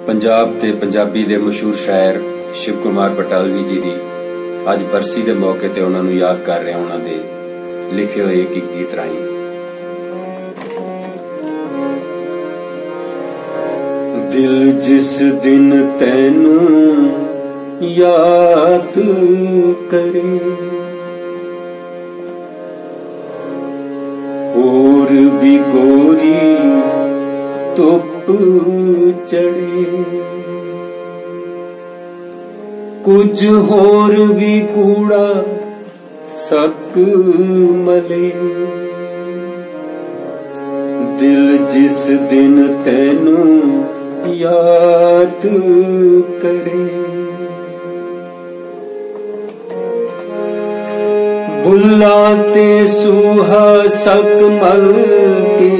पंजाब ते पंजाबी दे मशहूर शायर शिव कुमार बटालवी जी दी अज बरसी दे मौके ते उन्हां नूं याद कर रहे उन्हां दे लिखे हुए एक गीत राही। दिल जिस दिन तैनू याद करे और भी गोरी धुप चढ़े, कुछ होर भी कूड़ा सक मले। दिल जिस दिन तैनू याद करे बुल्ला ते सूहा सक मल के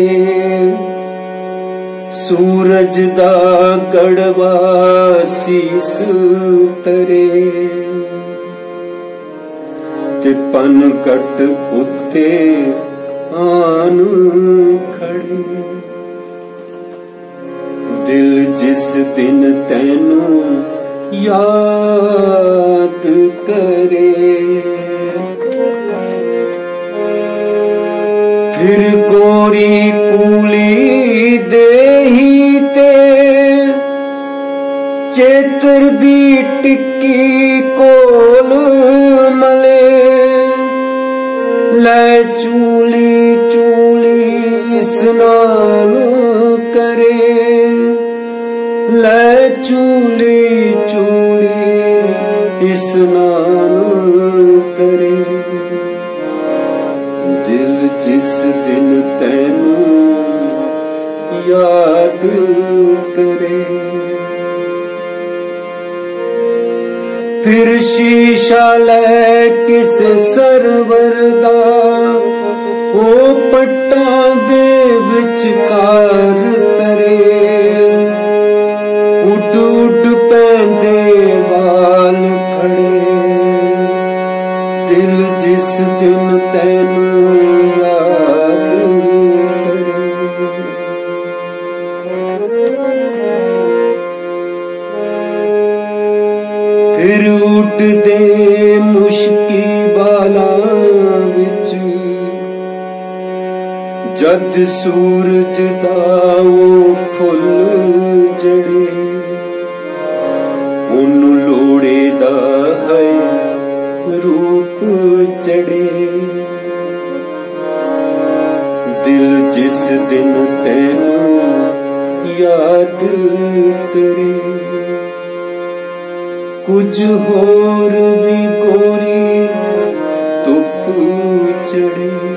सूरज दा कड़वा सीस तरे ते पन कट उत्ते आन खड़े। दिल जिस दिन तैनू याद करे फिर कोरी कूली देही ते चेतर दी टिक्की कोल मले। लै चूली चूली स्नान करे, लै चूली चूली स्नान करे। दिल जिस दिन तैनू याद करे फिर शीशा लै किस सरवर दा ओ पट्टा दे विचकार तरे। उड उड पैंदे वाल खड़े, दिल जिस दिन तैनू याद करे। फिर उठदे मुश्की बालां विच जद सूरज दा ओ फुल जड़े। ओनू लोड़े दा है रूप चढ़े। दिल जिस दिन तैनू याद करे कुछ होर भी गोरी धुप चढ़े।